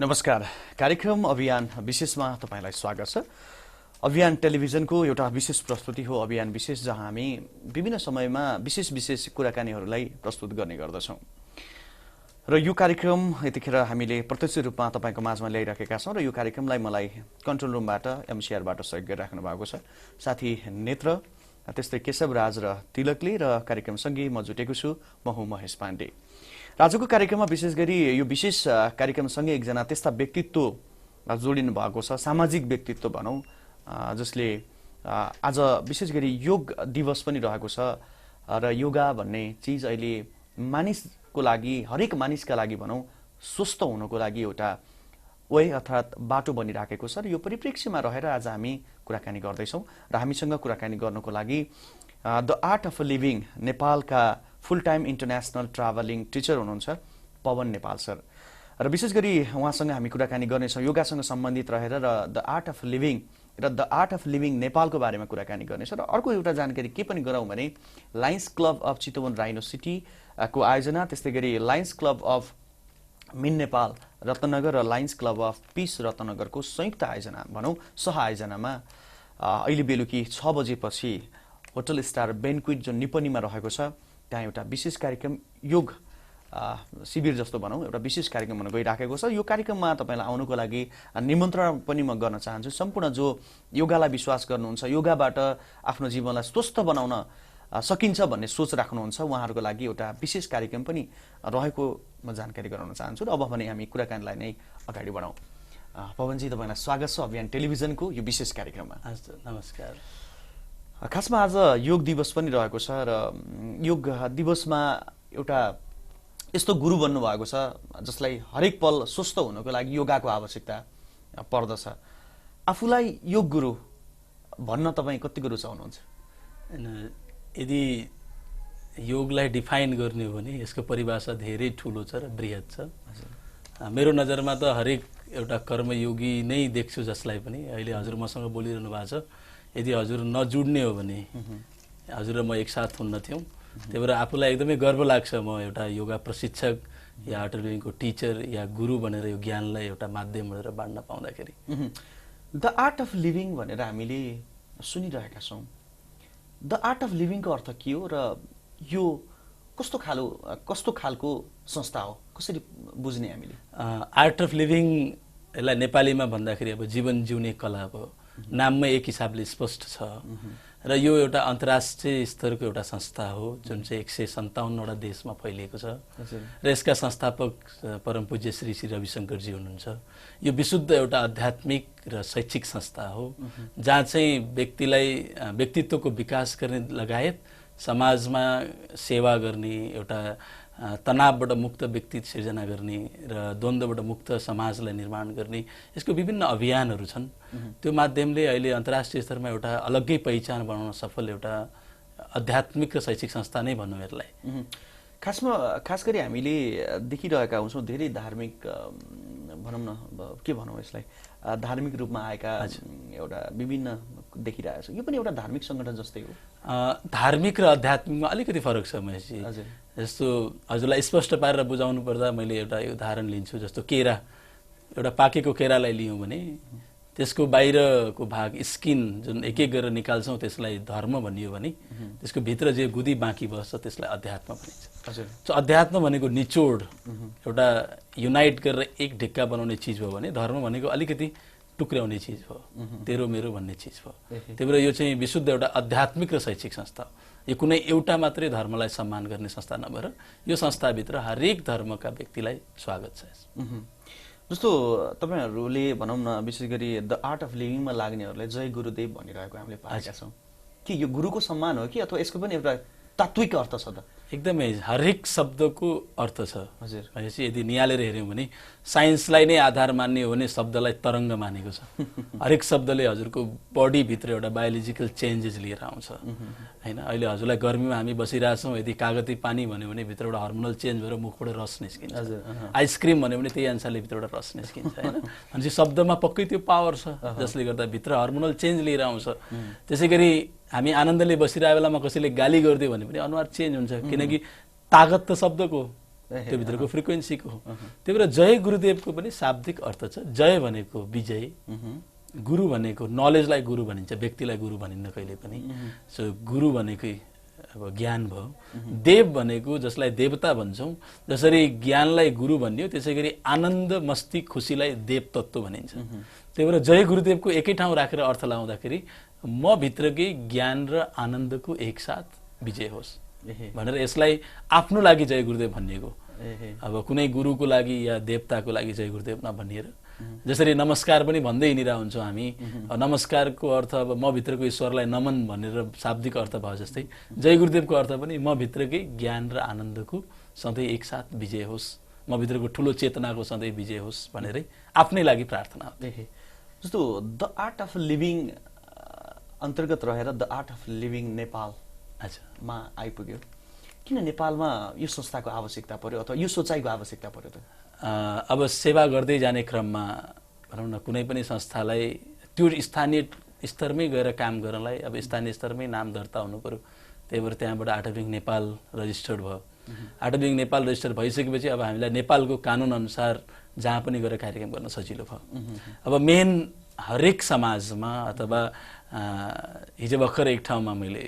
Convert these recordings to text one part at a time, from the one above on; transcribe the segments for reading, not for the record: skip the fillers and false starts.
नमस्कार। कार्यक्रम अभियान विशेषमा तपाईलाई स्वागत छ। अभियान टेलिभिजनको एउटा विशेष प्रस्तुति हो अभियान विशेष, जहाँ हामी विभिन्न समयमा विशेष कुराकानीहरूलाई प्रस्तुत गर्ने गर्दछौँ। र यो कार्यक्रम यतिखेर हामीले प्रत्यक्ष रूपमा तपाईको माझमा ल्याइराखेका छौँ र यो कार्यक्रमलाई मलाई कन्ट्रोल रुमबाट एमसीआरबाट सहयोग गरिराख्नु भएको छ साथी नेत्र, त्यस्तै केशव राज र तिलकले, र कार्यक्रमसँगै म जुटेको छु, म हुँ महेश पाण्डे। आजको कार्यक्रममा विशेष गरी यो विशेष कार्यक्रमसँगै एकजना त्यस्ता व्यक्तित्व जोडिनु भएको छ, सामाजिक व्यक्तित्व भनौँ, जसले आज विशेष गरी योग दिवस पनि रहेको छ र योगा भन्ने चिज अहिले मानिसको लागि, हरेक मानिसका लागि भनौँ, स्वस्थ हुनको लागि एउटा वे अर्थात् बाटो बनिराखेको छ। र यो परिप्रेक्ष्यमा रहेर आज हामी कुराकानी गर्दैछौँ र हामीसँग कुराकानी गर्नको लागि द आर्ट अफ लिभिङ नेपालका फुल टाइम इन्टरनेसनल ट्राभलिङ टिचर हुनुहुन्छ पवन नेपाल सर। र विशेष गरी उहाँसँग हामी कुराकानी गर्नेछौँ योगासँग सम्बन्धित रहेर र द आर्ट अफ लिभिङ र द आर्ट अफ लिभिङ नेपालको बारेमा कुराकानी गर्नेछौँ। र अर्को एउटा जानकारी के पनि गरौँ भने Lions club of Chitwan rhino सिटीको आयोजना, त्यस्तै गरी Lions club of mean Nepal Ratnagar र लायन्स क्लब अफ पिस रत्नगरको संयुक्त आयोजना भनौँ, सह आयोजनामा अहिले बेलुकी 6 बजेपछि होटल स्टार बेन्क्विट जो निपनीमा रहेको छ, त्यहाँ एउटा विशेष कार्यक्रम योग शिविर जस्तो भनौँ, एउटा विशेष कार्यक्रम हुन गइराखेको छ। यो कार्यक्रममा तपाईँलाई आउनुको लागि निमन्त्रणा पनि म गर्न चाहन्छु। सम्पूर्ण जो योगालाई विश्वास गर्नुहुन्छ, योगाबाट आफ्नो जीवनलाई स्वस्थ बनाउन सकिन्छ भन्ने सोच राख्नुहुन्छ, उहाँहरूको लागि एउटा विशेष कार्यक्रम पनि रहेको म जानकारी गराउन चाहन्छु। र अब भने हामी कुराकानीलाई नै अगाडि बढाउँ। पवनजी, तपाईँलाई स्वागत छ अभियान टेलिभिजनको यो विशेष कार्यक्रममा। हजुर, नमस्कार। खासमा आज योग दिवस पनि रहेको छ र योग दिवसमा एउटा यस्तो गुरु बन्नुभएको छ जसलाई हरेक पल स्वस्थ हुनको लागि योगाको आवश्यकता पर्दछ। आफूलाई योग गुरु भन्न तपाईँ कतिको रुचाउनुहुन्छ? यदि योगलाई डिफाइन गर्ने हो भने यसको परिभाषा धेरै ठुलो छ र बृहत छ। मेरो नजरमा त हरेक एउटा कर्मयोगी नै देख्छु जसलाई पनि। अहिले हजुर मसँग बोलिरहनु भएको छ, यदि हजुर नजुड्ने हो भने हजुर र म एकसाथ हुन्न थियौँ। त्यही भएर आफूलाई एकदमै गर्व लाग्छ म एउटा योगा प्रशिक्षक या आर्ट अफ लिभिङको टिचर या गुरु भनेर यो ज्ञानलाई एउटा माध्यम भनेर बाँड्न पाउँदाखेरि। द आर्ट अफ लिभिङ भनेर हामीले सुनिरहेका छौँ। द आर्ट अफ लिभिङको अर्थ के हो र यो कस्तो खालको संस्था हो, कसरी बुझ्ने हामीले? आर्ट अफ लिभिङ यसलाई नेपालीमा भन्दाखेरि अब जीवन जिउने कला हो, नाममै एक हिसाबले स्पष्ट छ। र यो एउटा अन्तर्राष्ट्रिय स्तरको एउटा संस्था हो जुन चाहिँ 157वटा देशमा फैलिएको छ। र यसका संस्थापक परम पूज्य श्री श्री रविशङ्करजी हुनुहुन्छ। यो विशुद्ध एउटा आध्यात्मिक र शैक्षिक संस्था हो जहाँ चाहिँ व्यक्तित्वको विकास गर्ने लगायत समाजमा सेवा गर्ने, एउटा तनावबाट मुक्त व्यक्ति सिर्जना गर्ने र द्वन्द्वबाट मुक्त समाजलाई निर्माण गर्ने यसको विभिन्न अभियानहरू छन्। त्यो माध्यमले अहिले अन्तर्राष्ट्रिय स्तरमा एउटा अलग्गै पहिचान बनाउन सफल एउटा आध्यात्मिक र शैक्षिक संस्था नै भनौँ यसलाई। खास गरी हामीले देखिरहेका हुन्छौँ धेरै धार्मिक भनौँ न, के भनौँ यसलाई, धार्मिक रूपमा आएका एउटा विभिन्न देखिरहेको छ। यो पनि एउटा धार्मिक सङ्गठन जस्तै हो। धार्मिक र आध्यात्मिकमा अलिकति फरक छ महेशजी। जस्तो हजुरलाई स्पष्ट पारेर बुझाउनु पर्दा मैले एउटा उदाहरण लिन्छु। जस्तो केरा, एउटा पाकेको केरालाई लियौँ भने त्यसको बाहिरको भाग स्किन जुन एक एक गरेर निकाल्छौँ त्यसलाई धर्म भनियो भने त्यसको भित्र जे गुदी बाँकी बस्छ त्यसलाई अध्यात्म भनिन्छ। सो अध्यात्म भनेको निचोड, एउटा युनाइट गरेर एक ढिक्का बनाउने चिज हो भने धर्म भनेको अलिकति टुक्र्याउने चिज हो, तेरो मेरो भन्ने चिज हो। त्यही भएर यो चाहिँ विशुद्ध एउटा आध्यात्मिक र शैक्षिक संस्था हो। यो कुनै एउटा मात्रै धर्मलाई सम्मान गर्ने संस्था नभएर यो संस्थाभित्र हरेक धर्मका व्यक्तिलाई स्वागत छ। जस्तो तपाईँहरूले भनौँ न, विशेष गरी द आर्ट अफ लिभिङमा लाग्नेहरूलाई जय गुरुदेव भनिरहेको हामीले पाएका छौँ। कि यो गुरुको सम्मान हो कि अथवा यसको पनि एउटा तात्विक अर्थ छ त? एकदमै हरेक शब्दको अर्थ छ। हजुर, भनेपछि यदि निहालेर हेऱ्यौँ भने साइन्सलाई नै आधार मान्ने हो भने शब्दलाई तरङ्ग मानेको छ। हरेक शब्दले हजुरको बडीभित्र एउटा बायोलोजिकल चेन्जेस लिएर आउँछ होइन। अहिले हजुरलाई गर्मीमा हामी बसिरहेछौँ, यदि कागती पानी भन्यो भने भित्र एउटा हर्मोनल चेन्ज भएर मुखबाट रस निस्किन्छ। आइसक्रिम भन्यो भने त्यही अनुसारले भित्रबाट रस निस्किन्छ होइन। भनेपछि शब्दमा पक्कै त्यो पावर छ जसले गर्दा भित्र हर्मोनल चेन्ज लिएर आउँछ। त्यसै गरी हामी आनन्दले बसिरहेको बेलामा कसैले गाली गरिदियो भने पनि अनुहार चेन्ज हुन्छ, किनकि तागत त शब्दको त्यो भित्रको फ्रिक्वेन्सीको हो। त्यही भएर जय गुरुदेवको पनि शाब्दिक अर्थ छ। जय भनेको विजय, गुरु भनेको नलेजलाई गुरु भनिन्छ, व्यक्तिलाई गुरु भनिन्न कहिले पनि। सो गुरु भनेकै अब ज्ञान भयो। देव भनेको जसलाई देवता भन्छौँ, जसरी ज्ञानलाई गुरु भनियो त्यसै गरी आनन्द मस्ती खुसीलाई देव तत्त्व भनिन्छ। त्यही भएर जय गुरुदेवको एकै ठाउँ राखेर अर्थ लाउँदाखेरि म भित्रकै ज्ञान र आनन्दको एकसाथ विजय होस् भनेर यसलाई आफ्नो लागि जय गुरुदेव भनिएको। अब कुनै गुरुको लागि या देवताको लागि जय गुरुदेव नभनिएर, जसरी नमस्कार पनि भन्दै हिँडिरह हुन्छौँ हामी, नमस्कारको अर्थ अब म भित्रको ईश्वरलाई नमन भनेर शाब्दिक अर्थ भयो जस्तै जय गुरुदेवको अर्थ पनि म भित्रकै ज्ञान र आनन्दको सधैँ एकसाथ विजय होस्, म भित्रको ठुलो चेतनाको सधैँ विजय होस् भनेरै आफ्नै लागि प्रार्थना हो। जस्तो द आर्ट अफ लिभिङ अन्तर्गत रहेर द आर्ट अफ लिभिङ नेपालमा आइपुग्यो। किन नेपालमा यो संस्थाको आवश्यकता पर्यो अथवा यो सोचाइको आवश्यकता पर्यो त? अब सेवा गर्दै जाने क्रममा भनौँ न कुनै पनि संस्थालाई त्यो स्थानीय स्तरमै गएर काम गर्नलाई अब स्थानीय स्तरमै नाम दर्ता हुनु पर्यो। त्यही भएर त्यहाँबाट art of living Nepal registered भयो। Art of living Nepal registered भइसकेपछि अब हामीलाई नेपालको कानुन अनुसार जहाँ पनि गएर कार्यक्रम गर्न सजिलो भयो। अब मेन हरेक समाजमा अथवा हिजो भर्खर एक ठाउँमा मैले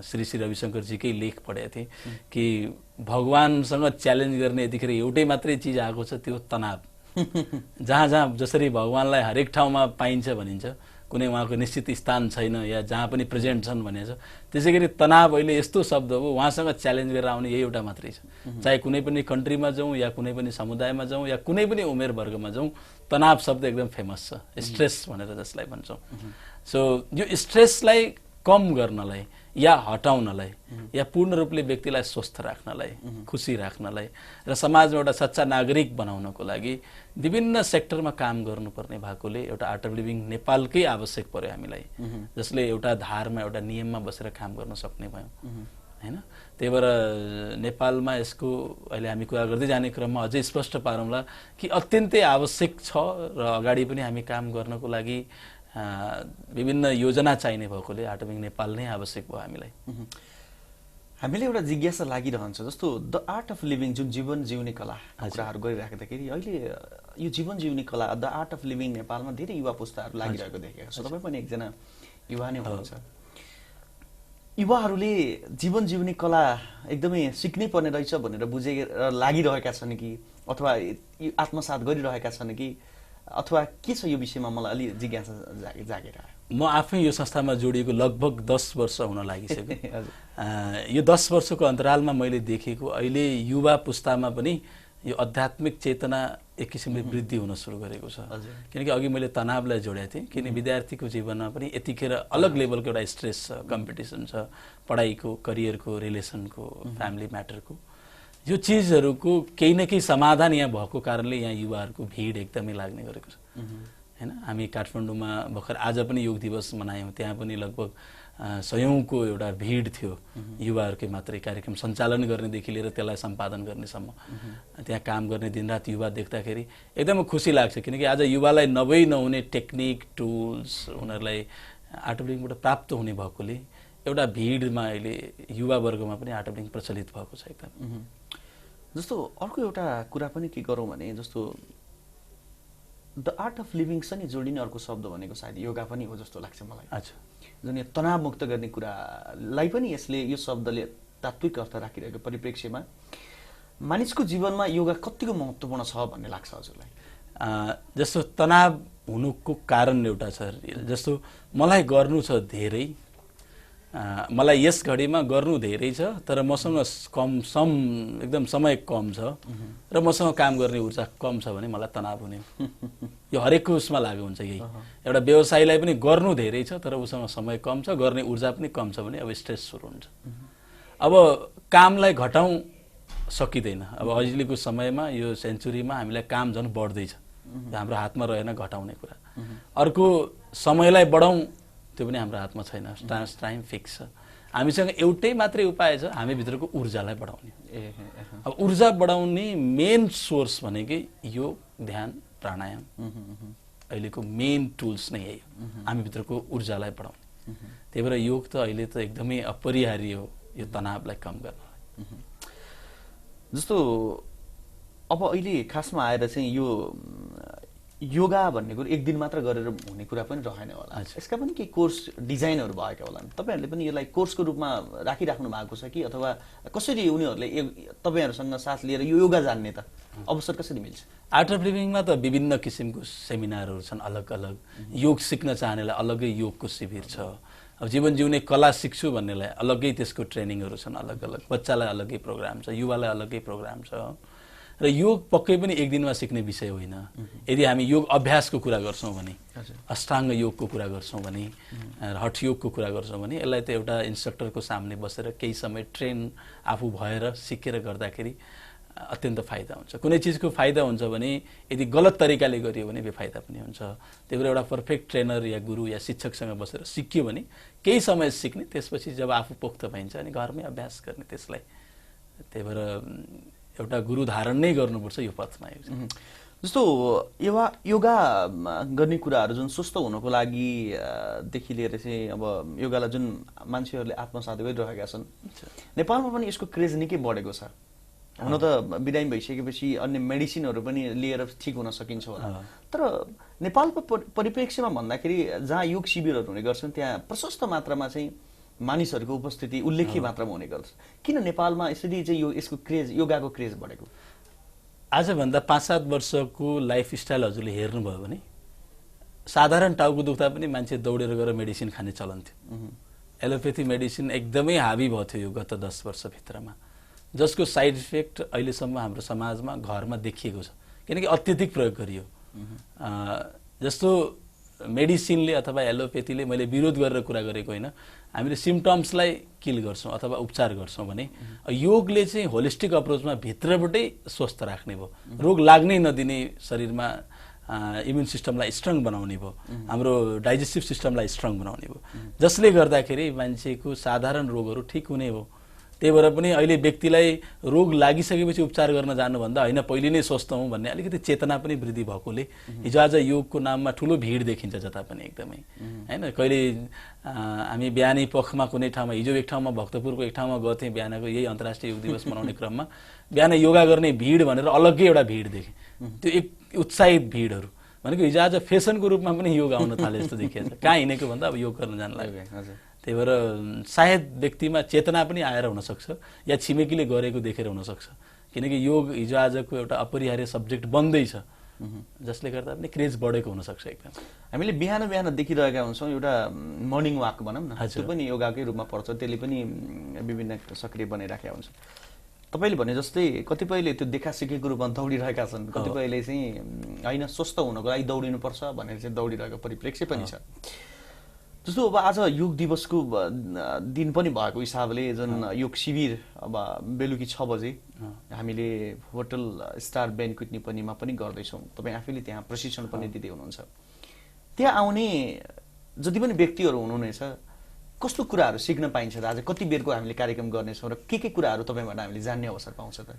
श्री श्री रविशङ्करजीकै लेख पढेको थिएँ कि भगवानसँग च्यालेन्ज गर्ने यतिखेर एउटै मात्रै चिज आएको छ, त्यो तनाव। जहाँ जहाँ जसरी भगवानलाई हरेक ठाउँमा पाइन्छ भनिन्छ, कुनै उहाँको निश्चित स्थान छैन या जहाँ पनि प्रेजेन्ट छन् भनेको छ, त्यसै गरी तनाव अहिले यस्तो शब्द हो, उहाँसँग च्यालेन्ज गरेर आउने यही एउटा मात्रै छ। चाहे कुनै पनि कन्ट्रीमा जाउँ या कुनै पनि समुदायमा जाउँ या कुनै पनि उमेर वर्गमा जाउँ, तनाव शब्द एकदम फेमस छ, स्ट्रेस भनेर जसलाई भन्छौँ। सो यो स्ट्रेसलाई कम गर्नलाई या हटाउनलाई या पूर्ण रूपले व्यक्तिलाई स्वस्थ राख्नलाई, खुसी राख्नलाई र समाजमा एउटा सच्चा नागरिक बनाउनको लागि विभिन्न सेक्टरमा काम गर्नुपर्ने भएकोले एउटा आर्ट अफ लिभिङ नेपालकै आवश्यक पर्यो हामीलाई, जसले एउटा धारमा एउटा नियममा बसेर काम गर्न सक्ने भयो हैन। त्यही भएर नेपालमा यसको अहिले हामी कुरा गर्दै जाने क्रममा अझै स्पष्ट पारौँला कि अत्यन्तै आवश्यक छ र अगाडि पनि हामी काम गर्नको लागि विभिन्न योजना चाहिने भएकोले आर्ट अफ लिभिङ नेपाल नै आवश्यक भयो हामीलाई। हामीले एउटा जिज्ञासा लागिरहन्छ, जस्तो द आर्ट अफ लिभिङ जुन जीवन जिउने कला कुराहरू गरिराख्दाखेरि अहिले यो जीवन जिउने कला द आर्ट अफ लिभिङ नेपालमा धेरै युवा पुस्ताहरू लागिरहेको देखेको छ। तपाईँ पनि एकजना युवा नै हुनुहुन्छ। युवाहरूले जीवन जिउने कला एकदमै सिक्नै पर्ने रहेछ भनेर बुझेर लागिरहेका छन् कि अथवा आत्मसात गरिरहेका छन् कि अथवा के छ यो विषयमा मलाई अलि जिज्ञासा जागेर आयो। म आफै यो संस्थामा जोडिएको लगभग 10 वर्ष हुन लागिसक्यो। यो 10 वर्षको अन्तरालमा मैले देखेको अहिले युवा पुस्तामा पनि यो आध्यात्मिक चेतना एक किसिमले वृद्धि हुन सुरु गरेको छ। किनकि अघि मैले तनावलाई जोडेको थिएँ, किन विद्यार्थीको जीवनमा पनि यतिखेर अलग लेभलको एउटा स्ट्रेस छ, कम्पिटिसन छ, पढाइको, करियरको, रिलेसनको, फ्यामिली म्याटरको। यो चिजहरूको केही न केही समाधान यहाँ भएको कारणले यहाँ युवाहरूको भिड एकदमै लाग्ने गरेको छ हैन। हामी काठमाडौँमा भर्खर आज पनि योग दिवस मनायौँ, त्यहाँ पनि लगभग सयौंको एउटा भिड थियो युवाहरूकै मात्रै। कार्यक्रम सञ्चालन गर्नेदेखि लिएर त्यसलाई सम्पादन गर्नेसम्म त्यहाँ काम गर्ने दिनरात युवा देख्दाखेरि एकदमै खुसी लाग्छ। किनकि आज युवालाई नहुने टेक्निक, टुल्स उनीहरूलाई आर्ट अफ लिभिङबाट प्राप्त हुने भएकोले एउटा भिडमा अहिले युवा वर्गमा पनि आर्ट अफ लिभिङ प्रचलित भएको छ एकदम। जस्तो अर्को एउटा कुरा पनि के गरौँ भने, जस्तो द आर्ट अफ लिभिङसँग जोडिने अर्को शब्द भनेको सायद योगा पनि हो जस्तो लाग्छ मलाई। अच्छा, जुन यो तनाव मुक्त गर्ने कुरालाई पनि यसले यो शब्दले तात्विक अर्थ राखिरहेको परिप्रेक्ष्यमा मानिसको जीवनमा योगा कतिको महत्त्वपूर्ण छ भन्ने लाग्छ हजुरलाई? जस्तो तनाव हुनुको कारण एउटा छ, जस्तो मलाई गर्नु छ धेरै, मलाई यस घडीमा गर्नु धेरै छ तर मसँग एकदम समय कम छ र मसँग काम गर्ने ऊर्जा कम छ भने मलाई तनाव हुने। यो हरेकको उसमा लागु हुन्छ। यही एउटा व्यवसायीलाई पनि गर्नु धेरै छ तर उसँग समय कम छ, गर्ने ऊर्जा पनि कम छ भने अब स्ट्रेस सुरु हुन्छ। अब कामलाई घटाउँ सकिँदैन। अब अहिलेको समयमा यो सेन्चुरीमा हामीलाई काम झन् बढ्दैछ, हाम्रो हातमा रहेन घटाउने कुरा। अर्को समयलाई बढाउँ, त्यो पनि हाम्रो हातमा छैन, टाइम फिक्स छ। हामीसँग एउटै मात्रै उपाय छ, हामी भित्रको ऊर्जालाई बढाउने। अब ऊर्जा बढाउने मेन सोर्स भनेकै योग, ध्यान, प्राणायाम अहिलेको मेन टुल्स नै यही हो, हामी भित्रको ऊर्जालाई बढाउने। त्यही भएर योग त अहिले त एकदमै अपरिहार्य हो यो तनावलाई कम गर्न। जस्तो अब अहिले खासमा आएर चाहिँ यो योगा भन्ने कुरो एक दिन मात्र गरेर हुने कुरा पनि रहेन होला। यसका पनि केही कोर्स डिजाइनहरू भएका होला। तपाईहरुले पनि यसलाई कोर्सको रूपमा राखिराख्नु भएको छ कि अथवा कसरी उनीहरूले तपाईहरुसँग साथ लिएर यो योगा जान्ने त अवसर कसरी मिल्छ? आर्ट अफ लिभिङमा त विभिन्न किसिमको सेमिनारहरू छन्, अलग अलग योग सिक्न चाहनेलाई अलग्गै योगको शिविर छ। अब जीवन जिउने कला सिक्छु भन्नेलाई अलग्गै त्यसको ट्रेनिङहरू छन्, अलग अलग बच्चालाई अलग्गै प्रोग्राम छ, युवालाई अलग्गै प्रोग्राम छ। र योग पक्कै पनि एक दिनमा सिक्ने विषय होइन। यदि हामी योग अभ्यासको कुरा गर्छौं भने, अष्टाङ्ग योगको कुरा गर्छौं भने, हठ योगको कुरा गर्छौं भने यसलाई त एउटा इन्स्ट्रक्टरको सामने बसेर केही समय ट्रेन आफू भएर सिकेर गर्दाखेरि अत्यन्त फाइदा हुन्छ। कुनै चिजको फाइदा हुन्छ भने यदि गलत तरिकाले गरियो भने बेफाइदा पनि हुन्छ। त्यही भएर एउटा पर्फेक्ट ट्रेनर या गुरु या शिक्षकसँग बसेर सिक्यो भने केही समय सिक्ने, त्यसपछि जब आफू पोख्त भइन्छ अनि घरमै अभ्यास गर्ने त्यसलाई। त्यही भएर एउटा गुरु धारण नै गर्नुपर्छ यो पथमा। जस्तो योगा गर्ने कुराहरू जुन स्वस्थ हुनको लागि देखि लिएर चाहिँ अब योगालाई जुन मान्छेहरूले आत्मसात गरिरहेका छन्, नेपालमा पनि यसको क्रेज निकै बढेको छ। हुन त बिरामी भइसकेपछि अन्य मेडिसिनहरू पनि लिएर ठिक हुन सकिन्छ होला, तर नेपालको परिप्रेक्ष्यमा भन्दाखेरि जहाँ योग शिविरहरू हुने गर्छन् त्यहाँ प्रशस्त मात्रामा चाहिँ मानिसहरूको उपस्थिति उल्लेख्य मात्रामा हुने गर्छ। किन नेपालमा यसरी चाहिँ यसको क्रेज, योगाको क्रेज बढेको? आजभन्दा 5-7 वर्षको लाइफस्टाइल हजुरले हेर्नुभयो भने साधारण टाउको दुख्दा पनि मान्छे दौडेर गएर मेडिसिन खाने चलन थियो। एलोपेथी मेडिसिन एकदमै हावी भयो थियो यो गत 10 वर्षभित्रमा, जसको साइड इफेक्ट अहिलेसम्म हाम्रो समाजमा घरमा देखिएको छ, किनकि अत्यधिक प्रयोग गरियो। जस्तो मेडिसिनले अथवा एलोपेथीले मैले विरोध गरेर कुरा गरेको होइन, हामीले सिम्पटम्सलाई किल गर्छौं अथवा उपचार गर्छौं भने योगले चाहिँ होलिस्टिक अप्रोचमा भित्रबाटै स्वस्थ राख्ने भयो, रोग लाग्नै नदिने, शरीरमा इम्युन सिस्टमलाई स्ट्रङ बनाउने भयो, हाम्रो डाइजेस्टिभ सिस्टमलाई स्ट्रङ बनाउने भयो, जसले गर्दाखेरि मान्छेको साधारण रोगहरू ठिक हुने भयो। त्यही भएर पनि अहिले व्यक्तिलाई रोग लागिसकेपछि उपचार गर्न जानुभन्दा होइन पहिले नै स्वस्थ हौं भन्ने अलिकति चेतना पनि वृद्धि भएकोले हिजो आज योगको नाममा ठूलो भिड देखिन्छ जता पनि एकदमै हैन। कहिले हामी बिहानै पखमा कुनै ठाउँमा, हिजो एक ठाउँमा भक्तपुरको एक ठाउँमा गथे, बिहानको यही अन्तर्राष्ट्रिय योग दिवस मनाउने क्रममा बिहान योगा गर्ने भिड भनेर अलग्गै एउटा भिड देखे। त्यो एक उत्साहित भिडहरू भनेको हिजो आज फेसनको रूपमा पनि योग आउन थाले जस्तो देखिन्छ। कहाँ हिँडेको भन्दा अब योग गर्न जान लाग्यो। त्यही भएर सायद व्यक्तिमा चेतना पनि आएर हुन सक्छ या छिमेकीले गरेको देखेर हुन सक्छ, किनकि योग हिजो आजको एउटा अपरिहार्य सब्जेक्ट बन्दैछ, जसले गर्दा पनि क्रेज बढेको हुन सक्छ। एकदम हामीले बिहान बिहान देखिरहेका हुन्छौँ एउटा मर्निङ वाक भनौँ न, त्यो पनि योगाकै रूपमा पर्छ, त्यसले पनि विभिन्न सक्रिय बनाइराखेका हुन्छ। तपाईले भने जस्तै कतिपयले त्यो देखा सिकेको रूपमा दौडिरहेका छन्, कतिपयले चाहिँ हैन स्वस्थ हुनको लागि दौडिनुपर्छ भनेर चाहिँ दौडिरहेको परिप्रेक्ष्य पनि छ। जस्तो अब आज योग दिवसको दिन पनि भएको हिसाबले जुन योग शिविर अब बेलुकी 6 बजे हामीले होटल स्टार ब्यान्क्वेट निपनीमा पनि गर्दैछौँ। तपाईँ आफैले त्यहाँ प्रशिक्षण पनि दिँदै हुनुहुन्छ। त्यहाँ आउने जति पनि व्यक्तिहरू हुनुहुनेछ, कस्तो कुराहरू सिक्न पाइन्छ त? आज कति बेरको हामीले कार्यक्रम गर्नेछौँ र के कुराहरू तपाईँबाट हामीले जान्ने अवसर पाउँछ त?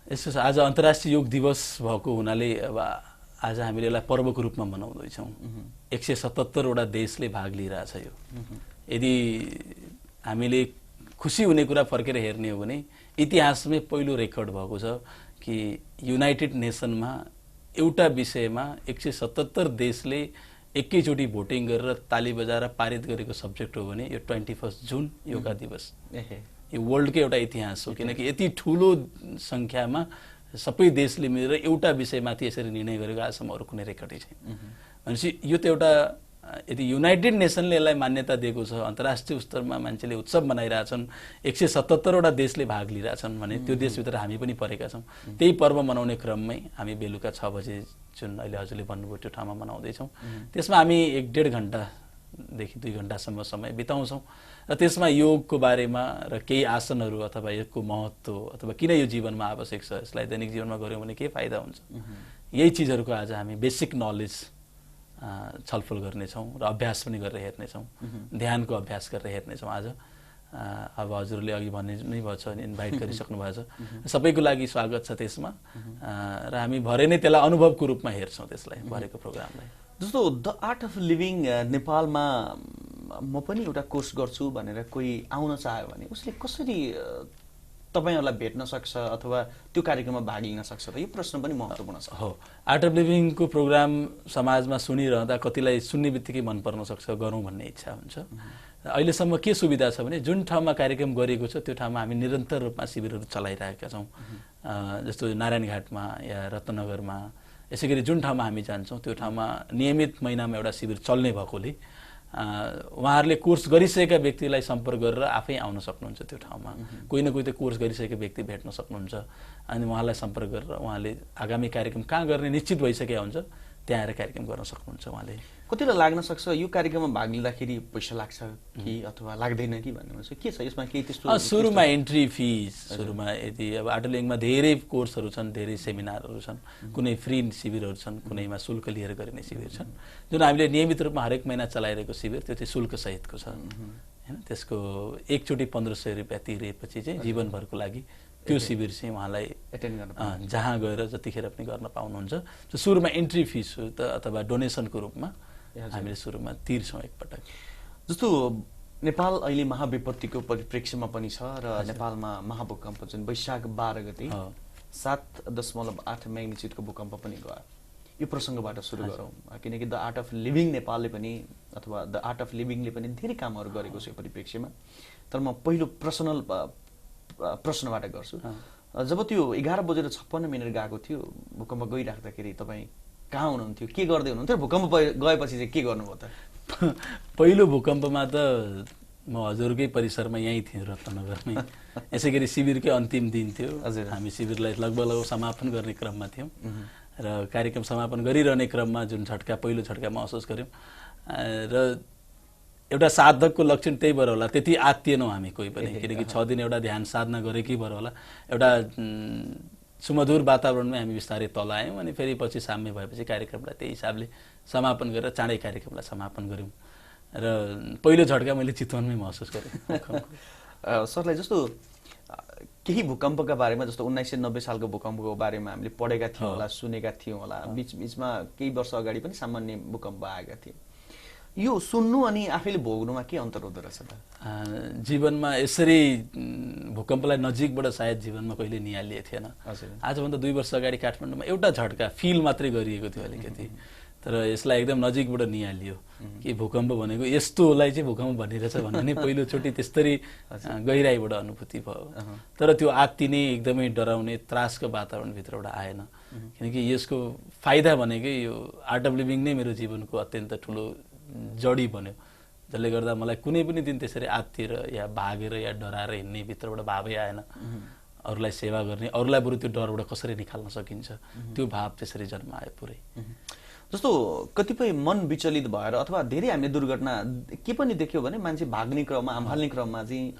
यसो आज अन्तर्राष्ट्रिय योग दिवस भएको हुनाले अब आज हामीले यसलाई पर्वको रूपमा मनाउँदैछौँ। 177 वटा देशले भाग लिइरहेछ यो। यदि हामीले खुसी हुने कुरा फर्केर हेर्ने हो भने इतिहासमै पहिलो रेकर्ड भएको छ कि युनाइटेड नेसनमा एउटा विषयमा 177 देशले एकैचोटि भोटिङ गरेर ताली बजाएर पारित गरेको सब्जेक्ट हो भने यो 21 जुन योगा दिवस। यो वर्ल्डकै एउटा इतिहास हो, किनकि यति ठूलो संख्यामा सबै देशले मिलेर एउटा विषयमाथि यसरी निर्णय गरेको आजसम्म अरू कुनै रेकर्डै छैन। भनेपछि यो त एउटा यदि युनाइटेड नेसनले यसलाई मान्यता दिएको छ, अन्तर्राष्ट्रिय स्तरमा मान्छेले उत्सव मनाइरहेछन्, 177 वटा देशले भाग लिइरहेछन् भने त्यो देशभित्र हामी पनि परेका छौँ। त्यही पर्व मनाउने क्रममै हामी बेलुका 6 बजे जुन अहिले हजुरले भन्नुभयो त्यो ठाउँमा मनाउँदैछौँ। त्यसमा हामी 1.5 घण्टादेखि 2 घण्टासम्म समय बिताउँछौँ र त्यसमा योगको बारेमा र केही आसनहरू अथवा यसको महत्त्व अथवा किन यो जीवनमा आवश्यक छ, यसलाई दैनिक जीवनमा गर्यौँ भने के फाइदा हुन्छ, यही चिजहरूको आज हामी बेसिक नलेज छलफल गर्नेछौँ र अभ्यास पनि गरेर हेर्नेछौँ, ध्यानको अभ्यास गरेर हेर्नेछौँ। आज अब हजुरले अघि भन्ने नै भएछ, इन्भाइट गरिसक्नु भएको छ, सबैको लागि स्वागत छ त्यसमा र हामी भरे नै त्यसलाई अनुभवको रूपमा हेर्छौँ त्यसलाई, भरेको प्रोग्रामलाई। जस्तो द आर्ट अफ लिभिङ नेपालमा म पनि एउटा कोर्स गर्छु भनेर कोही आउन चाह्यो भने उसले कसरी तपाईहरुलाई भेट्न सक्छ अथवा त्यो कार्यक्रममा भाग लिन सक्छ त? यो प्रश्न पनि महत्त्वपूर्ण छ। हो, आर्ट अफ लिभिङको प्रोग्राम समाजमा सुनिरहँदा कतिलाई सुन्ने बित्तिकै मन पर्न सक्छ, गरौँ भन्ने इच्छा हुन्छ। अहिलेसम्म के सुविधा छ भने जुन ठाउँमा कार्यक्रम गरिएको छ त्यो ठाउँमा हामी निरन्तर रूपमा शिविरहरू चलाइरहेका छौँ। जस्तो नारायणघाटमा या रत्नगरमा, यसै गरी जुन ठाउँमा हामी जान्छौँ त्यो ठाउँमा नियमित महिनामा एउटा शिविर चल्ने भएकोले उहाँहरूले कोर्स गरिसकेका व्यक्तिलाई सम्पर्क गरेर आफै आउन सक्नुहुन्छ त्यो ठाउँमा। कोही न कोही त कोर्स गरिसकेका व्यक्ति भेट्न सक्नुहुन्छ अनि उहाँलाई सम्पर्क गरेर उहाँले आगामी कार्यक्रम कहाँ गर्ने निश्चित भइसकेका हुन्छ, त्यहाँ आएर कार्यक्रम गर्न सक्नुहुन्छ। उहाँले कतिलाई लाग्न सक्छ यो कार्यक्रममा भाग लिँदाखेरि पैसा लाग्छ कि अथवा लाग्दैन कि भन्ने हुन्छ, के छ यसमा? केही त्यस्तो सुरुमा एन्ट्री फिस, सुरुमा यदि अब आर्ट लिभिङमा धेरै कोर्सहरू छन्, धेरै सेमिनारहरू छन्, कुनै फ्री शिविरहरू छन्, कुनैमा शुल्क लिएर गरिने शिविर छन्। जुन हामीले नियमित रूपमा हरेक महिना चलाइरहेको शिविर त्यो चाहिँ शुल्क सहितको छ हैन। त्यसको एकचोटि 1500 रुपियाँ तिरेपछि चाहिँ जीवनभरको लागि त्यो शिविर चाहिँ उहाँलाई एटेन्ड गर्न जहाँ गएर जतिखेर पनि गर्न पाउनुहुन्छ। त्यो सुरुमा एन्ट्री फिस हो त अथवा डोनेसनको रूपमा हामीले सुरुमा तिर्छौँ एकपटक। जस्तो नेपाल अहिले महाविपत्तिको परिप्रेक्ष्यमा पनि छ र नेपालमा महाभूकम्प जुन वैशाख 12 गते 7.8 म्याग्निट्युडको भूकम्प पनि गयो। यो प्रसङ्गबाट सुरु गरौँ किनकि द आर्ट अफ लिभिङ नेपालले पनि अथवा द आर्ट अफ लिभिङले पनि धेरै कामहरू गरेको छ यो परिप्रेक्ष्यमा। तर म पहिलो पर्सनल प्रश्नबाट गर्छु। जब त्यो 11:56 गएको थियो भूकम्प गइराख्दाखेरि तपाईँ कहाँ हुनुहुन्थ्यो, के गर्दै हुनुहुन्थ्यो? भूकम्प गएपछि चाहिँ के गर्नुभयो त? पहिलो भूकम्पमा त म हजुरकै परिसरमा यहीँ थिएँ, रत्नगरमै। यसै गरी शिविरकै अन्तिम दिन थियो। हामी शिविरलाई लगभग समापन गर्ने क्रममा थियौँ र कार्यक्रम समापन गरिरहने क्रममा जुन पहिलो झट्का महसुस गऱ्यौँ र एउटा साधकको लक्षण त्यही भएर होला, त्यति आत्तिएनौँ हामी कोही पनि, किनकि 6 दिन एउटा ध्यान साधना गरेकै भएर होला। एउटा सुमधुर वातावरणमै हामी बिस्तारै तल आयौँ अनि फेरि पछि साम्य भएपछि कार्यक्रमलाई त्यही हिसाबले समापन गरेर चाँडै कार्यक्रमलाई समापन गऱ्यौँ र पहिलो झट्का मैले चितवनमै महसुस गरेँ। सरलाई जस्तो केही भूकम्पका बारेमा, जस्तो 1990 सालको भूकम्पको बारेमा हामीले पढेका थियौँ होला, सुनेका थियौँ होला, बीचमा केही वर्ष अगाडि पनि सामान्य भूकम्प आएका थिए। यो सुन्नु अनि आफैले भोग्नुमा के अन्तर हुँदो रहेछ त? जीवनमा यसरी भूकम्पलाई नजिकबाट सायद जीवनमा कहिले निहालिए थिएन। आजभन्दा 2 वर्ष अगाडि काठमाडौँमा एउटा झट्का फिल मात्रै गरिएको थियो अलिकति, तर यसलाई एकदम नजिकबाट निहालियो कि भूकम्प भनेको यस्तोलाई चाहिँ भूकम्प भनिरहेछ भन्ने नै पहिलोचोटि त्यस्तरी गहिराइबाट अनुभूति भयो। तर त्यो आत्तिने एकदमै डराउने त्रासको वातावरणभित्रबाट आएन, किनकि यसको फाइदा भनेकै यो आर्ट अफ लिभिङ नै मेरो जीवनको अत्यन्त ठुलो जडी बन्यो, जसले गर्दा मलाई कुनै पनि दिन त्यसरी आत्तिएर या भागेर या डराएर हिँड्ने भित्रबाट भावै आएन। अरूलाई सेवा गर्ने, अरूलाई बरु त्यो डरबाट कसरी निकाल्न सकिन्छ त्यो भाव त्यसरी जन्मायो पुरै। जस्तो कतिपय मन विचलित भएर अथवा धेरै हामीले दुर्घटना के पनि देख्यो भने मान्छे भाग्ने क्रममा, हाम्फाल्ने क्रममा चाहिँ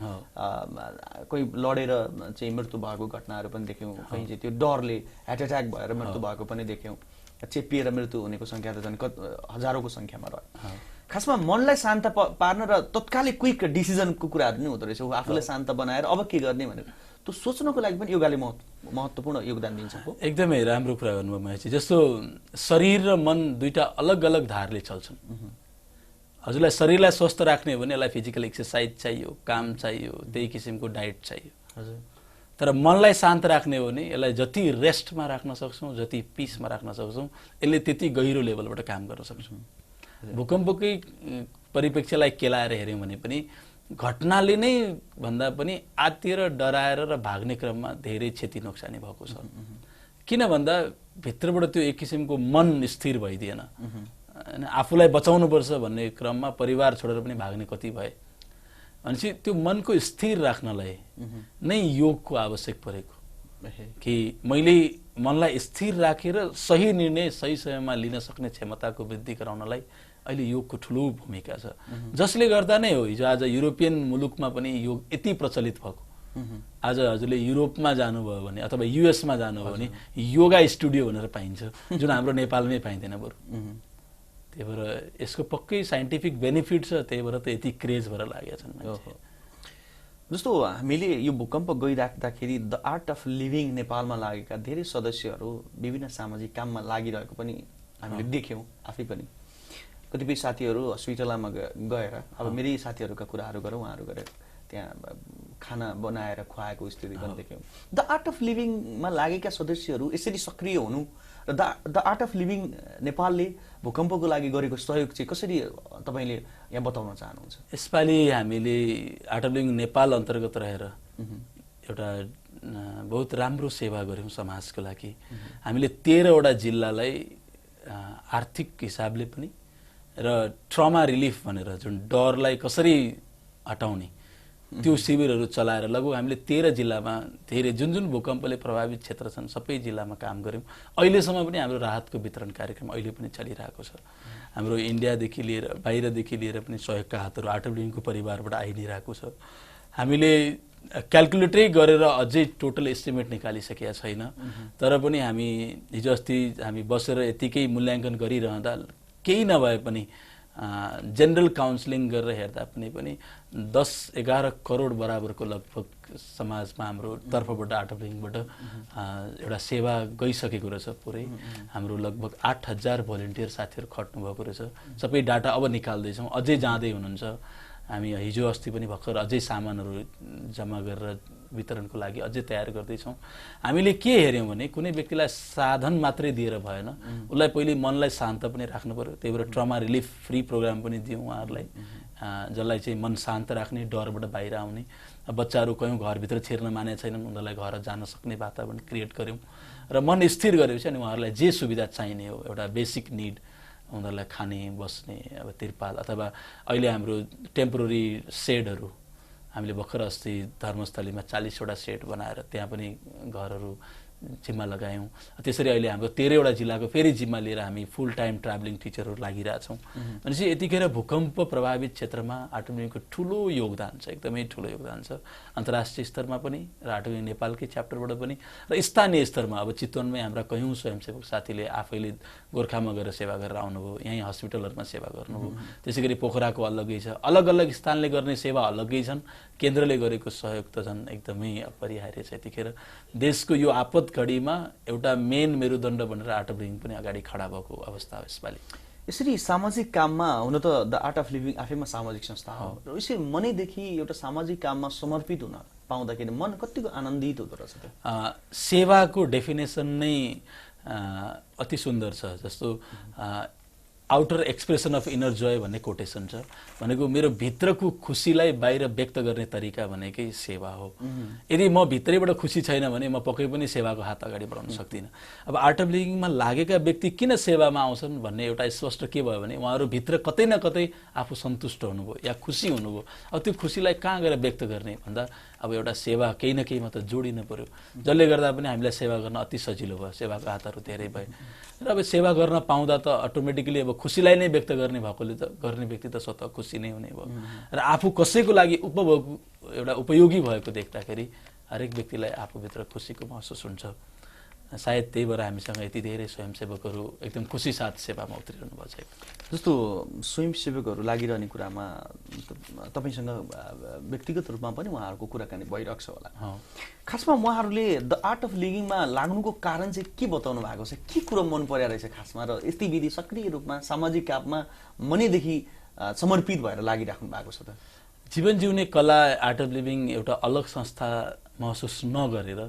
कोही लडेर चाहिँ मृत्यु भएको घटनाहरू पनि देख्यौँ, कहीँ चाहिँ त्यो डरले हार्ट एट्याक भएर मृत्यु भएको पनि देख्यौँ, चेपिएर मृत्यु हुनेको सङ्ख्या त झन् हजारौँको सङ्ख्यामा रह्यो। खासमा मनलाई शान्त पार्न र तत्कालै क्विक डिसिजनको कुराहरू नै हुँदो रहेछ, आफूलाई शान्त बनाएर अब के गर्ने भनेर त्यो सोच्नको लागि पनि योगाले महत्त्वपूर्ण योगदान दिन्छ। एकदमै राम्रो कुरा गर्नुभयो महेशजी। जस्तो शरीर र मन दुईटा अलग अलग धारले चल्छन्। हजुरलाई शरीरलाई स्वस्थ राख्ने हो भने यसलाई फिजिकल एक्सर्साइज चाहियो, काम चाहियो, त्यही किसिमको डाइट चाहियो। हजुर, तर मनलाई शान्त राख्ने हो भने यसलाई जति रेस्टमा राख्न सक्छौँ, जति पिसमा राख्न सक्छौँ, यसले त्यति गहिरो लेभलबाट काम गर्न सक्छौँ। भूकम्पकै परिप्रेक्ष्यलाई केलाएर हेऱ्यौँ भने पनि घटनाले नै भन्दा पनि आत्तिएर डराएर र भाग्ने क्रममा धेरै क्षति नोक्सानी भएको छ। किन भन्दा भित्रबाट त्यो एक किसिमको मन स्थिर भइदिएन। आफूलाई बचाउनुपर्छ भन्ने क्रममा परिवार छोडेर पनि भाग्ने कति भए। भनेपछि त्यो मनको स्थिर राख्नलाई नै योगको आवश्यक परेको, कि मैले मनलाई स्थिर राखेर सही निर्णय सही समयमा लिन सक्ने क्षमताको वृद्धि गराउनलाई अहिले योगको ठुलो भूमिका छ। जसले गर्दा नै हो हिजो आज युरोपियन मुलुकमा पनि योग यति प्रचलित भएको। आज हजुरले युरोपमा जानुभयो भने अथवा युएसमा जानुभयो भने योगा स्टुडियो भनेर पाइन्छ, जुन हाम्रो नेपालमै पाइँदैन बरु। त्यही भएर यसको पक्कै साइन्टिफिक बेनिफिट छ, त्यही भएर त यति क्रेज भएर लागेका छन्। जस्तो हामीले यो भूकम्प गइराख्दाखेरि द आर्ट अफ लिभिङ नेपालमा लागेका धेरै सदस्यहरू विभिन्न सामाजिक काममा लागिरहेको पनि हामीले देख्यौँ। आफै पनि कतिपय साथीहरू हस्पिटलमा गएर, अब मेरै साथीहरूका कुराहरू गरौँ, उहाँहरू गएर त्यहाँ खाना बनाएर खुवाएको स्थिति पनि देख्यौँ। द आर्ट अफ लिभिङमा लागेका सदस्यहरू यसरी सक्रिय हुनु र द आर्ट अफ लिभिङ नेपालले भूकम्पको लागि गरेको सहयोग चाहिँ कसरी तपाईँले यहाँ बताउन चाहनुहुन्छ? यसपालि हामीले आर्ट अफ लिभिङ नेपाल अन्तर्गत रहेर एउटा बहुत राम्रो सेवा गऱ्यौँ समाजको लागि। हामीले 13वटा जिल्लालाई आर्थिक हिसाबले पनि र ट्रमा रिलिफ भनेर जुन डरलाई कसरी हटाउने त्यो शिविरहरू चलाएर लगभग हामीले 13 जिल्लामा धेरै जुन जुन भूकम्पले प्रभावित क्षेत्र छन् सबै जिल्लामा काम गऱ्यौँ। अहिलेसम्म पनि हाम्रो राहतको वितरण कार्यक्रम अहिले पनि चलिरहेको छ। हाम्रो इन्डियादेखि लिएर बाहिरदेखि लिएर पनि सहयोगका हातहरू आर्ट अफ लिभिङको परिवारबाट आइ नै रहेको छ। हामीले क्याल्कुलेटै गरेर अझै टोटल एस्टिमेट निकालिसकेका छैन, तर पनि हामी हिजो अस्ति हामी बसेर यतिकै मूल्याङ्कन गरिरहँदा केही नभए पनि जेनरल काउन्सिलिङ गरेर हेर्दा पनि 10-11 करोड बराबरको लगभग समाजमा हाम्रो तर्फबाट आर्ट अफ लिभिङबाट एउटा सेवा गइसकेको रहेछ। पुरै हाम्रो लगभग 8000 भोलिन्टियर साथीहरू खट्नु भएको रहेछ। सबै डाटा अब निकाल्दैछौँ, अझै जाँदै हुनुहुन्छ। हामी हिजो अस्ति पनि भर्खर अझै सामानहरू जम्मा गरेर वितरणको लागि अझै तयार गर्दैछौँ। हामीले के हेर्यौँ भने कुनै व्यक्तिलाई साधन मात्रै दिएर भएन, उसलाई पहिले मनलाई शान्त पनि राख्नु पर्यो। त्यही भएर ट्रमा रिलिफ फ्री प्रोग्राम पनि दियौँ उहाँहरूलाई, जसलाई चाहिँ मन शान्त राख्ने, डरबाट बाहिर आउने। बच्चाहरू कयौँ घरभित्र छिर्न मानेका छैनन्, उनीहरूलाई घर जान सक्ने वातावरण क्रिएट गऱ्यौँ र मन स्थिर गरेपछि अनि उहाँहरूलाई जे सुविधा चाहिने हो, एउटा बेसिक निड, उनीहरूलाई खाने बस्ने, अब तिरपाल अथवा अहिले हाम्रो टेम्पोररी सेडहरू हामीले भर्खर अस्ति धर्मस्थलीमा 40वटा सेड बनाएर त्यहाँ पनि घरहरू जिम्मा लगायौँ। त्यसरी अहिले हाम्रो 13वटा जिल्लाको फेरि जिम्मा लिएर हामी फुल टाइम ट्राभलिङ टिचरहरू लागिरहेछौँ। भनेपछि यतिखेर भूकम्प प्रभावित क्षेत्रमा आर्ट अफ लिभिङको ठुलो योगदान छ, एकदमै ठुलो योगदान छ। अन्तर्राष्ट्रिय स्तरमा पनि र आर्ट अफ लिभिङ नेपालकै च्याप्टरबाट पनि र स्थानीय स्तरमा अब चितवनमै हाम्रा कयौँ स्वयंसेवक साथीले आफैले गोर्खामा गएर सेवा गरेर आउनुभयो, यहीँ हस्पिटलहरूमा सेवा गर्नुभयो। त्यसै गरी पोखराको अलग्गै छ, अलग अलग स्थानले गर्ने सेवा अलग्गै छन्। केन्द्रले गरेको सहयोग त झन् एकदमै अपरिहार्य छ। यतिखेर देशको यो आपत घडीमा एउटा मेन मेरुदण्ड भनेर आर्ट अफ लिभिङ पनि अगाडि खडा भएको अवस्था हो यसपालि। यसरी सामाजिक काममा हुन त द आर्ट अफ लिभिङ आफैमा सामाजिक संस्था हो र यसरी मनैदेखि एउटा सामाजिक काममा समर्पित हुन पाउँदाखेरि मन कतिको आनन्दित हुँदो रहेछ त? सेवाको डेफिनेसन नै अति सुन्दर छ। जस्तो outer expression of inner Joy भन्ने कोटेसन छ, भनेको मेरो भित्रको खुसीलाई बाहिर व्यक्त गर्ने तरिका भनेकै सेवा हो। यदि म भित्रैबाट खुसी छैन भने म पक्कै पनि सेवाको हात अगाडि बढाउन सक्दिनँ। अब आर्ट अफ लिभिङमा लागेका व्यक्ति किन सेवामा आउँछन् भन्ने एउटा स्पष्ट के भयो भने उहाँहरू भित्र कतै न कतै आफू सन्तुष्ट हुनुभयो या खुसी हुनुभयो। अब त्यो खुसीलाई कहाँ गएर व्यक्त गर्ने भन्दा अब एउटा सेवा केही न केहीमा त जोडिनु पर्यो, जसले गर्दा पनि हामीलाई सेवा गर्न अति सजिलो भयो। सेवाको हातहरू धेरै भए र अब सेवा गर्न पाउँदा त अटोमेटिकली अब खुसीलाई नै व्यक्त गर्ने भएकोले त गर्ने व्यक्ति त स्वतः खुसी नै हुने भयो र आफू कसैको लागि एउटा उपयोगी भएको देख्दाखेरि हरेक व्यक्तिलाई आफूभित्र खुसीको महसुस हुन्छ। सायद त्यही भएर हामीसँग यति धेरै स्वयंसेवकहरू एकदम खुसी साथ सेवामा उत्रिरहनु भएको छ। जस्तो स्वयंसेवकहरू लागिरहने कुरामा तपाईँसँग व्यक्तिगत रूपमा पनि उहाँहरूको कुराकानी भइरहेको छ होला। खासमा उहाँहरूले द आर्ट अफ लिभिङमा लाग्नुको कारण चाहिँ के बताउनु भएको छ? के कुरो मन परेको रहेछ खासमा र यति विधि सक्रिय रूपमा सामाजिक काममा मनैदेखि समर्पित भएर लागिराख्नु भएको छ त? जीवन जिउने कला आर्ट अफ लिभिङ एउटा अलग संस्था महसुस नगरेर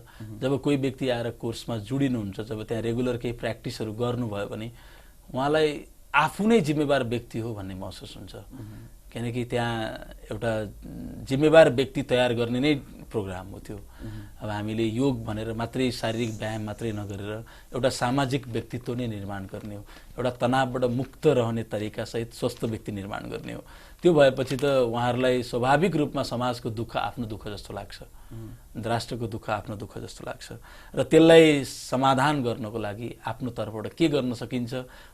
जब कोही व्यक्ति आएर कोर्समा जोडिनुहुन्छ, जब त्यहाँ रेगुलर केही प्र्याक्टिसहरू गर्नुभयो भने उहाँलाई आफू नै जिम्मेवार व्यक्ति हो भन्ने महसुस हुन्छ। किनकि त्यहाँ एउटा जिम्मेवार व्यक्ति तयार गर्ने नै प्रोग्राम हो त्यो। अब हामीले योग भनेर मात्रै शारीरिक व्यायाम मात्रै नगरेर एउटा सामाजिक व्यक्तित्व नै निर्माण गर्ने हो, एउटा तनावबाट मुक्त रहने तरिकासहित स्वस्थ व्यक्ति निर्माण गर्ने हो। त्यो भएपछि त उहाँहरूलाई स्वाभाविक रूपमा समाजको दुःख आफ्नो दुःख जस्तो लाग्छ, राष्ट्रको दुःख आफ्नो दुःख जस्तो लाग्छ र त्यसलाई समाधान गर्नको लागि आफ्नो तर्फबाट के गर्न सकिन्छ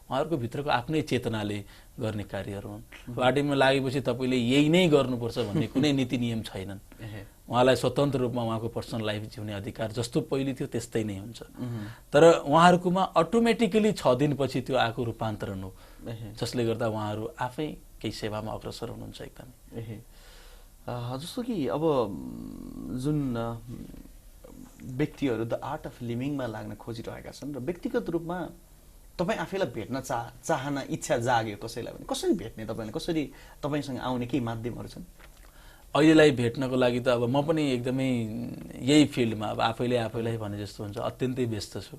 उहाँहरूको भित्रको आफ्नै चेतनाले गर्ने कार्यहरू हुन्। पार्टीमा लागेपछि तपाईँले यही नै गर्नुपर्छ भन्ने कुनै नीति नियम छैनन्। उहाँलाई स्वतन्त्र रूपमा उहाँको पर्सनल लाइफ जिउने अधिकार जस्तो पहिले थियो त्यस्तै नै हुन्छ। तर उहाँहरूकोमा अटोमेटिकली 6 दिनपछि त्यो आएको रूपान्तरण हो, जसले गर्दा उहाँहरू आफै केही सेवामा अग्रसर हुनुहुन्छ एकदमै। जस्तो कि अब जुन व्यक्तिहरू द आर्ट अफ लिभिङमा लाग्न खोजिरहेका छन् र व्यक्तिगत रूपमा तपाईँ आफैलाई भेट्न चाहना इच्छा जाग्यो कसैलाई भने कसरी भेट्ने? तपाईँले कसरी तपाईँसँग आउने केही माध्यमहरू छन्? अहिलेलाई भेट्नको लागि त अब म पनि एकदमै यही फिल्डमा अब आफैलाई भने जस्तो हुन्छ अत्यन्तै व्यस्त छु।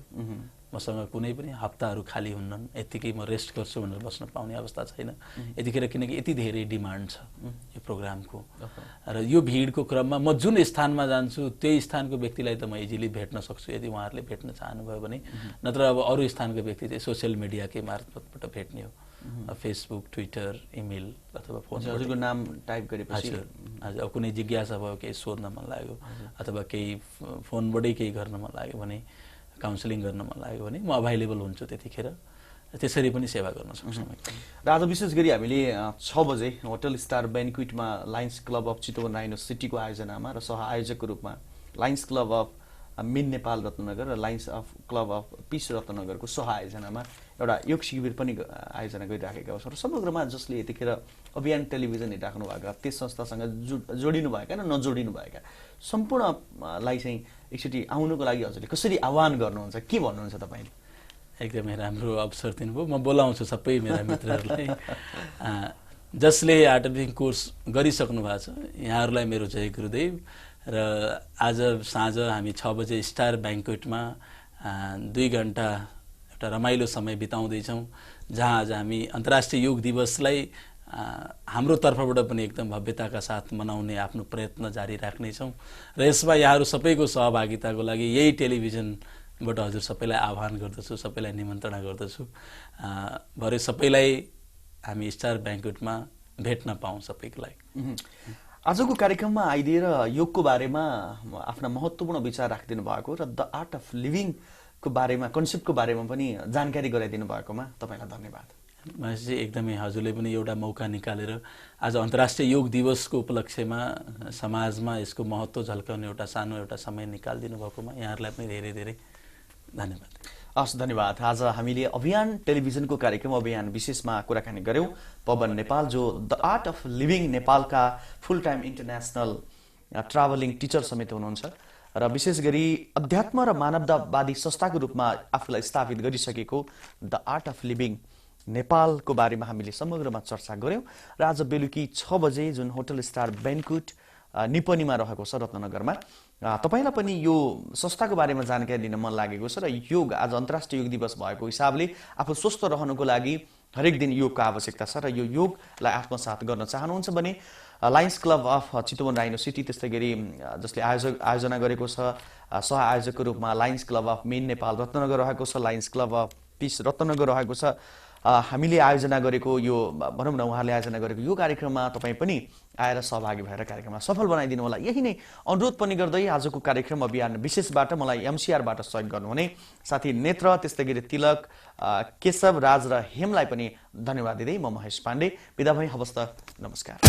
मसँग कुनै पनि हप्ताहरू खाली हुन्नन्, यतिकै म रेस्ट गर्छु भनेर बस्न पाउने अवस्था छैन यतिखेर, किनकि यति धेरै डिमान्ड छ यो प्रोग्रामको। र यो भिडको क्रममा म जुन स्थानमा जान्छु त्यही स्थानको व्यक्तिलाई त म इजिली भेट्न सक्छु यदि उहाँहरूले भेट्न चाहनुभयो भने, नत्र अब अरू स्थानको व्यक्ति चाहिँ सोसियल मिडियाकै मार्फतबाट भेट्ने हो, फेसबुक, ट्विटर, इमेल अथवा फोन। हजुरको नाम टाइप गरेपछि हजुर कुनै जिज्ञासा भयो, केही सोध्न मन लाग्यो अथवा केही फोनबाटै केही गर्न मन लाग्यो भने, काउन्सिलिङ गर्न मन लाग्यो भने म अभाइलेबल हुन्छु त्यतिखेर, त्यसरी पनि सेवा गर्न सक्छु। र आज विशेष गरी हामीले 6 बजे होटल स्टार ब्यान्क्वेटमा lions club of Chitwan rhino सिटीको आयोजनामा र सहआयोजकको रूपमा Lions club of mean Nepal Ratnagar र lions of club of piece रत्नगरको सहआयोजनामा एउटा योग शिविर पनि आयोजना गरिराखेका छौँ। र समग्रमा जसले यतिखेर अभियान टेलिभिजन हेरिराख्नु भएका, त्यस संस्थासँग जोडिनु भएका र नजोडिनु भएका सम्पूर्णलाई चाहिँ एकचोटि आउनुको लागि हजुरले कसरी आह्वान गर्नुहुन्छ, के भन्नुहुन्छ तपाईँले? एकदमै राम्रो अवसर दिनुभयो। म बोलाउँछु सबै मेरा मित्रहरूलाई जसले आर्ट एन्ड लिभिङ कोर्स गरिसक्नु भएको छ, यहाँहरूलाई मेरो जय गुरुदेव। र आज साँझ हामी 6 बजे स्टार ब्यान्क्वेटमा 2 घण्टा एउटा रमाइलो समय बिताउँदैछौँ, जहाँ आज हामी अन्तर्राष्ट्रिय योग दिवसलाई हाम्रो तर्फबाट पनि एकदम भव्यताका साथ मनाउने आफ्नो प्रयत्न जारी राख्नेछौँ। र यसमा यहाँहरू सबैको सहभागिताको लागि यही टेलिभिजनबाट हजुर सबैलाई आह्वान गर्दछु, सबैलाई निमन्त्रणा गर्दछु। भरे सबैलाई हामी स्टार ब्यान्क्वेटमा भेट्न पाऊँ सबैको लागि। आजको कार्यक्रममा आइदिएर योगको बारेमा आफ्ना महत्त्वपूर्ण विचार राखिदिनु भएको र द आर्ट अफ लिभिङको बारेमा, कन्सेप्टको बारेमा पनि जानकारी गराइदिनु भएकोमा तपाईँलाई धन्यवाद। महेशजी एकदमै हजुरले पनि एउटा मौका निकालेर आज अन्तर्राष्ट्रिय योग दिवसको उपलक्ष्यमा समाजमा यसको महत्त्व झल्काउने एउटा सानो एउटा समय निकालिदिनु भएकोमा यहाँहरूलाई पनि धेरै धेरै धन्यवाद। हस्, धन्यवाद। आज हामीले अभियान टेलिभिजनको कार्यक्रम अभियान विशेषमा कुराकानी गऱ्यौँ पवन नेपाल, जो द आर्ट अफ लिभिङ नेपालका फुल टाइम इन्टरनेसनल ट्राभलिङ टिचर समेत हुनुहुन्छ र विशेष गरी अध्यात्म र मानवतावादी संस्थाको रूपमा आफूलाई स्थापित गरिसकेको द आर्ट अफ लिभिङ नेपालको बारेमा हामीले समग्रमा चर्चा गऱ्यौँ। र आज बेलुकी 6 बजे जुन होटल स्टार ब्यान्क्वेट निपनीमा रहेको छ रत्नगरमा, तपाईँलाई पनि यो संस्थाको बारेमा जानकारी लिन मन लागेको छ र योग आज अन्तर्राष्ट्रिय योग दिवस भएको हिसाबले आफू स्वस्थ रहनुको लागि हरेक दिन योगको आवश्यकता छ र यो योगलाई आत्मसात गर्न चाहनुहुन्छ भने Lions club of Chitwan Rhino City, त्यस्तै गरी जसले आयोजना गरेको छ सहआयोजकको रूपमा Lions club of Main Nepal Ratnagar रहेको छ, Lions club of Peace Ratnagar रहेको छ, हामीले आयोजना गरेको यो भनौँ न उहाँले आयोजना गरेको यो कार्यक्रममा तपाईँ पनि आएर सहभागी भएर कार्यक्रममा सफल बनाइदिनु होला, यही नै अनुरोध पनि गर्दै आजको कार्यक्रम अभियान विशेषबाट मलाई एमसीआरबाट सहयोग गर्नुहुने साथी नेत्र, त्यस्तै गरी तिलक, केशव, राज र हेमलाई पनि धन्यवाद दिँदै म महेश पाण्डे बिदा भएँ। हवस् त, नमस्कार।